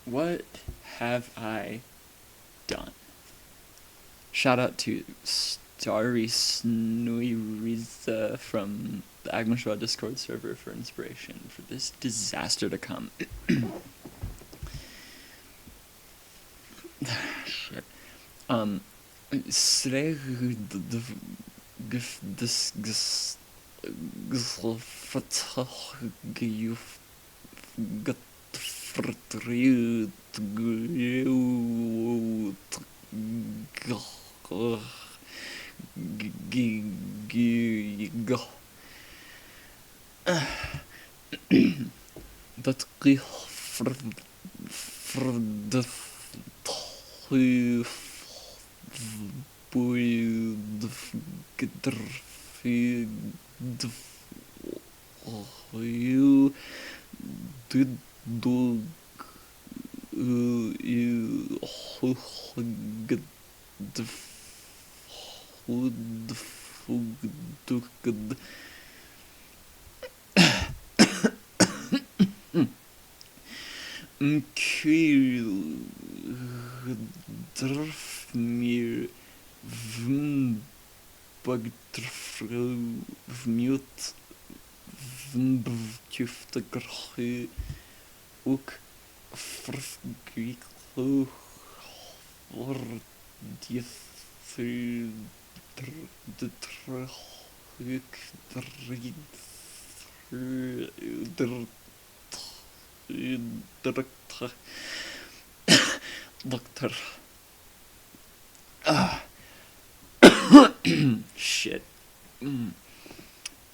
What have I done? Shout out to Starry Snuiriza from the Agma Schwa Discord server for inspiration for this disaster to come. Shit. Dat Drfmir vmjugghtfnvaet vmjugghtfnvaet ook vergeklo Doctor. Shit.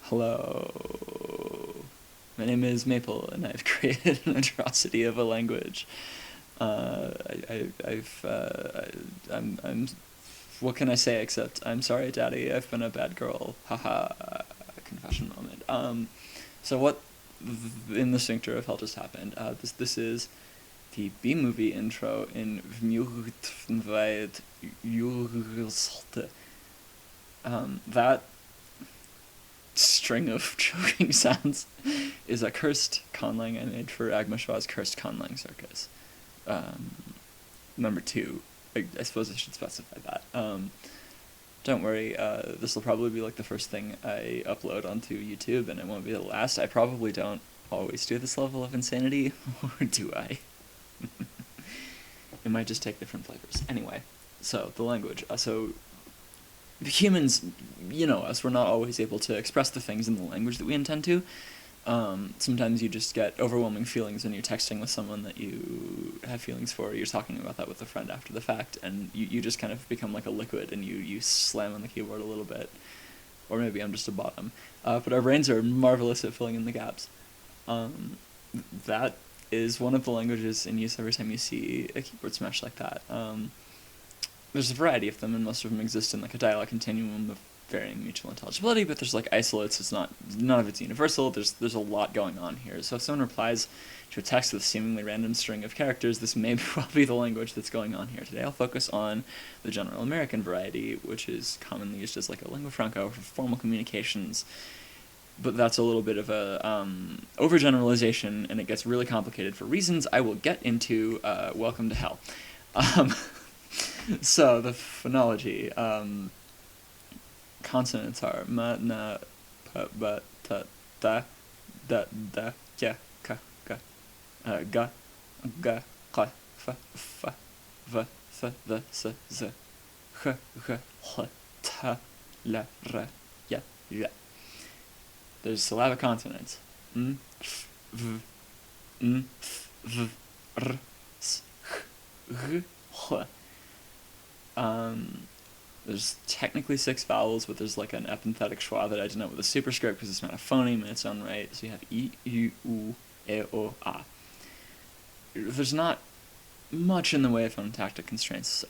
Hello. My name is Maple, and I've created an atrocity of a language. I'm. What can I say except I'm sorry, Daddy. I've been a bad girl. Haha. Confession moment. So what in the sphincter of hell just happened? This is the B-movie intro in vmjugghtfnvaet yugghsht. That string of choking sounds is a cursed conlang I made for Agma Schwa's cursed conlang Circus. Number 2. I suppose I should specify that. Don't worry, this will probably be like the first thing I upload onto YouTube, and it won't be the last. I probably don't always do this level of insanity, or do I? It might just take different flavors. Anyway, so the language. So humans, you know us, we're not always able to express the things in the language that we intend to. Sometimes you just get overwhelming feelings when you're texting with someone that you have feelings for, or you're talking about that with a friend after the fact, and you just kind of become like a liquid, and you slam on the keyboard a little bit. Or maybe I'm just a bottom. But our brains are marvelous at filling in the gaps. That is one of the languages in use every time you see a keyboard smash like that. There's a variety of them, and most of them exist in like a dialogue continuum of varying mutual intelligibility, but there's like isolates. It's not, none of it's universal. There's a lot going on here. So if someone replies to a text with a seemingly random string of characters, this may well be the language that's going on here. Today I'll focus on the general American variety, which is commonly used as like a lingua franca for formal communications. But that's a little bit of a overgeneralization, and it gets really complicated for reasons I will get into. Welcome to hell. So the phonology. Consonants are ma, na, pa, ba, ta, da, da, ja, ka, ga, ga, ka, fa, va, th, the, s, z, h, ta, la, ra, ya, ya. There's syllabic consonants. F, v, f, v, r, s, h, h. There's technically 6 vowels, but there's like an epenthetic schwa that I denote with a superscript because it's not a phoneme in its own right. So you have I, U, U, E, O, A. There's not much in the way of phonotactic constraints.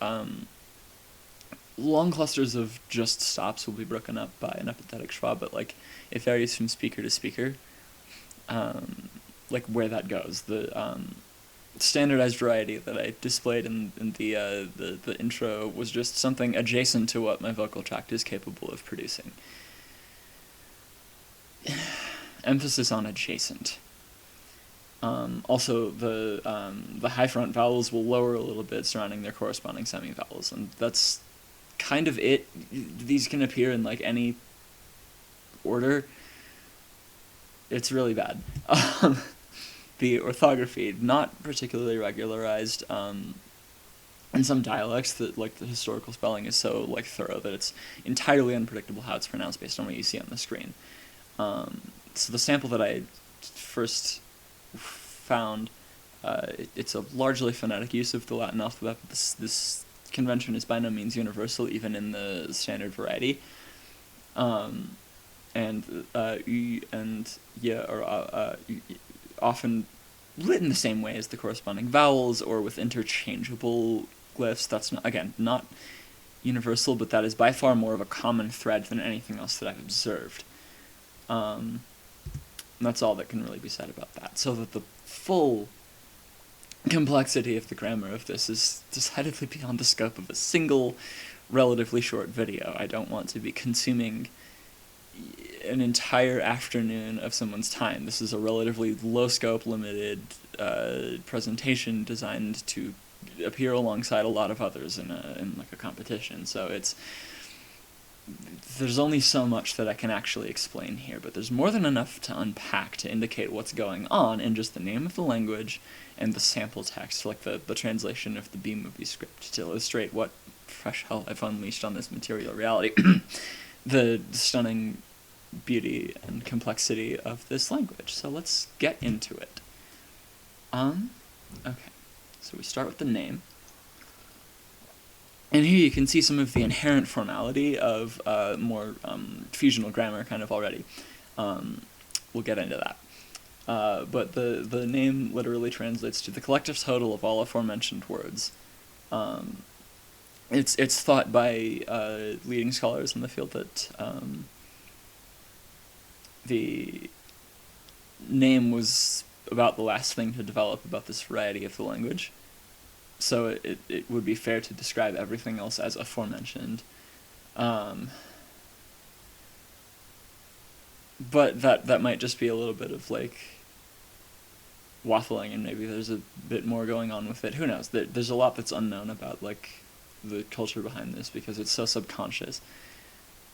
Long clusters of just stops will be broken up by an epenthetic schwa, but like it varies from speaker to speaker. Like where that goes. The standardized variety that I displayed in the intro was just something adjacent to what my vocal tract is capable of producing. Emphasis on adjacent. Also, the high front vowels will lower a little bit surrounding their corresponding semi-vowels, and that's kind of it. These can appear in like any order. It's really bad. The orthography, not particularly regularized. In some dialects, that like the historical spelling is so like thorough that it's entirely unpredictable how it's pronounced based on what you see on the screen. So the sample that I first found, it's a largely phonetic use of the Latin alphabet, but this convention is by no means universal, even in the standard variety. And y and y are often written the same way as the corresponding vowels, or with interchangeable glyphs. That's not, again, not universal, but that is by far more of a common thread than anything else that I've observed. That's all that can really be said about that. So that the full complexity of the grammar of this is decidedly beyond the scope of a single, relatively short video. I don't want to be consuming an entire afternoon of someone's time. This is a relatively low-scope, limited presentation designed to appear alongside a lot of others in like a competition. So there's only so much that I can actually explain here, but there's more than enough to unpack to indicate what's going on in just the name of the language and the sample text, like the translation of the B-movie script, to illustrate what fresh hell I've unleashed on this material reality. The stunning beauty and complexity of this language. So let's get into it. Okay, so we start with the name. And here you can see some of the inherent formality of more fusional grammar kind of already. We'll get into that. But the name literally translates to the collective total of all aforementioned words. It's thought by leading scholars in the field that the name was about the last thing to develop about this variety of the language. So it would be fair to describe everything else as aforementioned. But that might just be a little bit of like waffling, and maybe there's a bit more going on with it. Who knows? There's a lot that's unknown about like the culture behind this because it's so subconscious.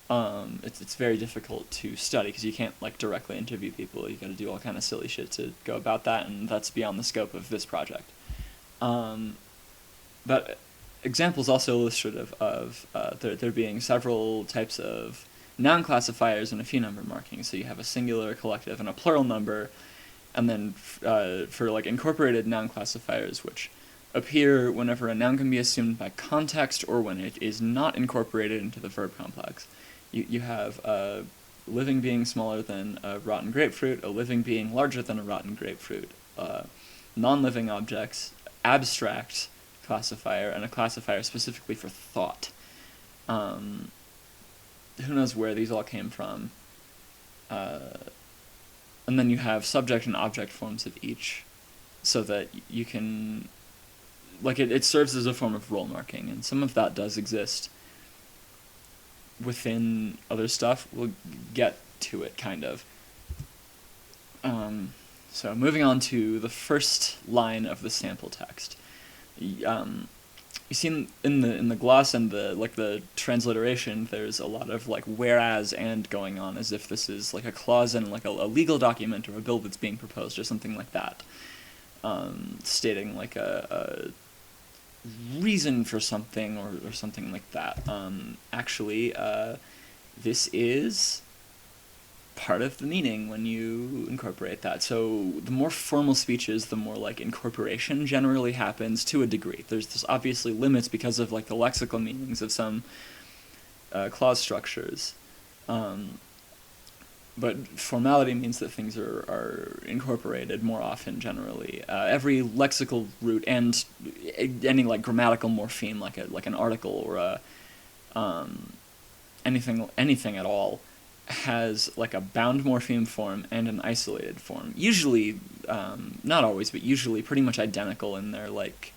It's very difficult to study because you can't like directly interview people. You got to do all kind of silly shit to go about that, and that's beyond the scope of this project. But examples also illustrative of there being several types of noun classifiers and a few number markings. So you have a singular, collective, and a plural number, and then for like incorporated noun classifiers, which appear whenever a noun can be assumed by context or when it is not incorporated into the verb complex. You have a living being smaller than a rotten grapefruit, a living being larger than a rotten grapefruit, non-living objects, abstract classifier, and a classifier specifically for thought. Who knows where these all came from. And then you have subject and object forms of each, so that you can, like, it serves as a form of role marking, and some of that does exist within other stuff. We'll get to it, kind of. So moving on to the first line of the sample text. You see in the gloss and the transliteration, there's a lot of like whereas and going on, as if this is like a clause in like a legal document or a bill that's being proposed or something like that, stating like a reason for something or something like that. Actually, this is part of the meaning when you incorporate that. So the more formal speeches, the more like incorporation generally happens to a degree. There's obviously limits because of like the lexical meanings of some clause structures. But formality means that things are incorporated more often generally. Every lexical root and any like grammatical morpheme, like an article or anything at all, has like a bound morpheme form and an isolated form. Usually, not always, but usually pretty much identical in their like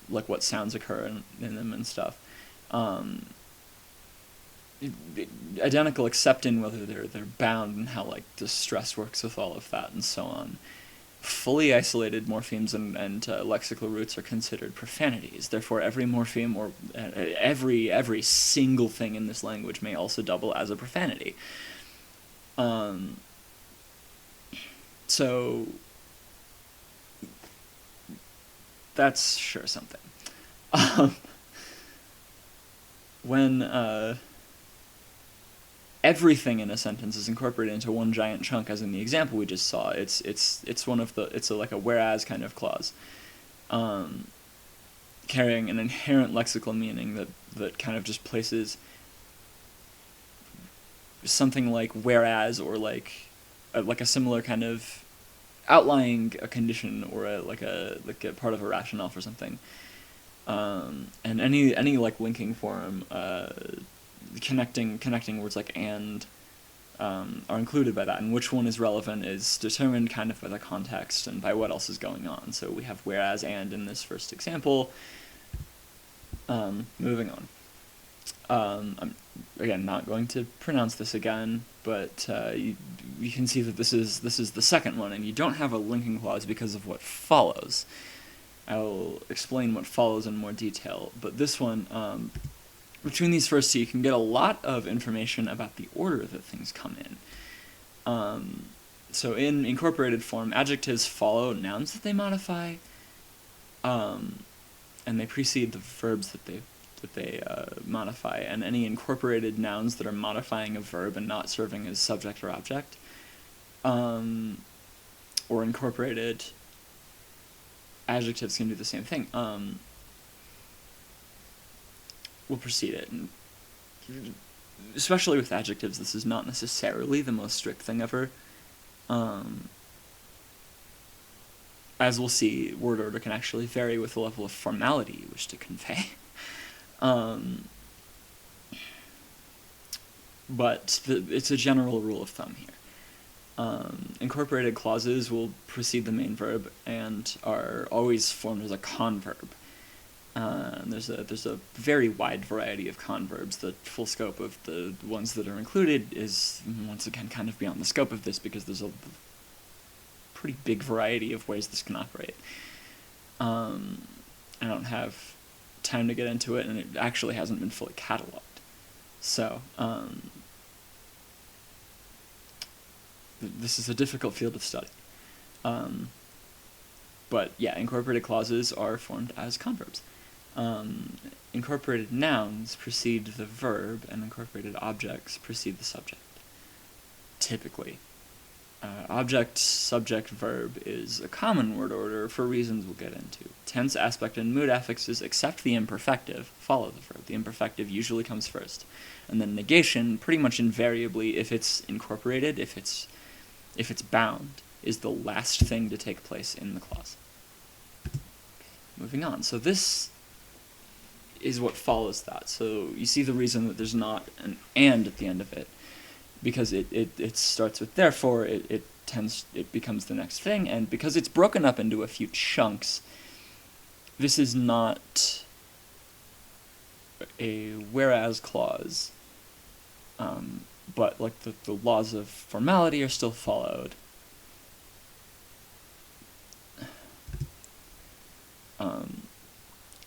what sounds occur in them and stuff. Identical except in whether they're bound and how like the stress works with all of that and so on. fully isolated morphemes and lexical roots are considered profanities. Therefore, every morpheme or every single thing in this language may also double as a profanity. So that's sure something. When everything in a sentence is incorporated into one giant chunk, as in the example we just saw, it's like a whereas kind of clause, carrying an inherent lexical meaning that kind of just places something like whereas or like a similar kind of outlying a condition or a part of a rationale for something. And any like linking form, connecting words like and are included by that, and which one is relevant is determined kind of by the context and by what else is going on. So we have whereas and in this first example. Moving on. I'm again not going to pronounce this again, but you can see that this is the second one, and you don't have a linking clause because of what follows. I'll explain what follows in more detail, but this one, between these first two, you can get a lot of information about the order that things come in. So in incorporated form, adjectives follow nouns that they modify, and they precede the verbs that they modify, and any incorporated nouns that are modifying a verb and not serving as subject or object, or incorporated adjectives can do the same thing. We'll precede it, and especially with adjectives, this is not necessarily the most strict thing ever. As we'll see, word order can actually vary with the level of formality you wish to convey. But it's a general rule of thumb here. Incorporated clauses will precede the main verb and are always formed as a converb. There's a very wide variety of converbs. The full scope of the ones that are included is, once again, kind of beyond the scope of this because there's a pretty big variety of ways this can operate. I don't have time to get into it, and it actually hasn't been fully cataloged. So, this is a difficult field of study. But yeah, incorporated clauses are formed as converbs. Incorporated nouns precede the verb, and incorporated objects precede the subject. Typically. Object, subject, verb is a common word order for reasons we'll get into. Tense, aspect, and mood affixes, except the imperfective, follow the verb. The imperfective usually comes first. And then negation, pretty much invariably, if it's incorporated, if it's bound, is the last thing to take place in the clause. Okay, moving on. So this is what follows that. So you see the reason that there's not an and at the end of it, because it starts with therefore, it becomes the next thing, and because it's broken up into a few chunks, this is not a whereas clause, but like the laws of formality are still followed.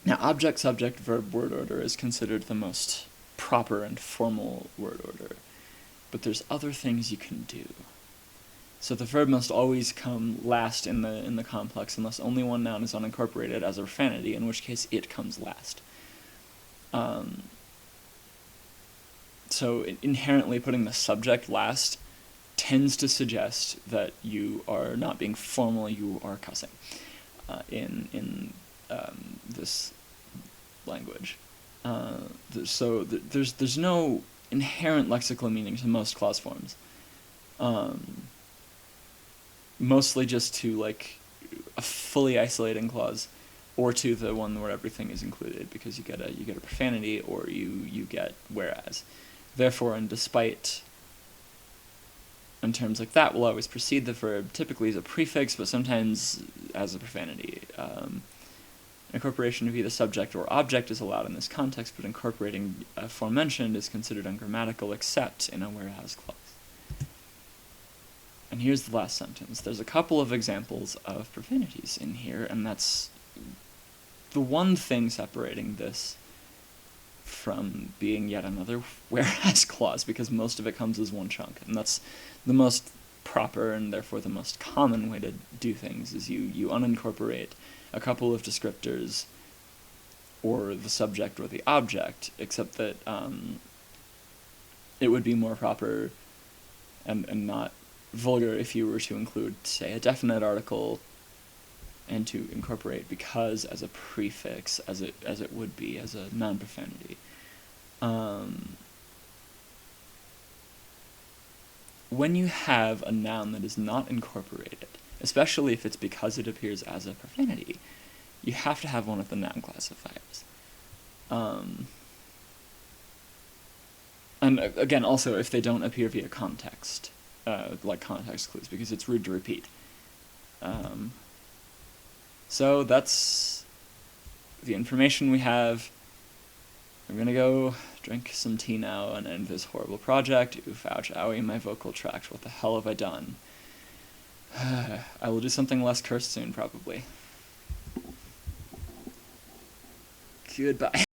Now, object, subject, verb, word order is considered the most proper and formal word order. But there's other things you can do. So the verb must always come last in the complex unless only one noun is unincorporated as a profanity, in which case it comes last. So inherently putting the subject last tends to suggest that you are not being formal, you are cussing in this language. So there's no inherent lexical meaning to most clause forms. Mostly just to like a fully isolating clause, or to the one where everything is included, because you get a profanity or you get whereas. Therefore, and despite, in terms like that, will always precede the verb, typically as a prefix, but sometimes as a profanity. Incorporation of either subject or object is allowed in this context, but incorporating aforementioned is considered ungrammatical except in a whereas clause. And here's the last sentence. There's a couple of examples of profanities in here, and that's the one thing separating this from being yet another whereas clause, because most of it comes as one chunk, and that's the most proper and therefore the most common way to do things, is you unincorporate a couple of descriptors or the subject or the object, except that it would be more proper and not vulgar if you were to include, say, a definite article and to incorporate because as a prefix, as it would be as a non-profanity. When you have a noun that is not incorporated, especially if it's because it appears as a profanity, you have to have one of the noun classifiers. And again, also, if they don't appear via context, like context clues, because it's rude to repeat. So that's the information we have. I'm gonna go drink some tea now and end this horrible project. Oof, ouch, owie, my vocal tract. What the hell have I done? I will do something less cursed soon, probably. Goodbye.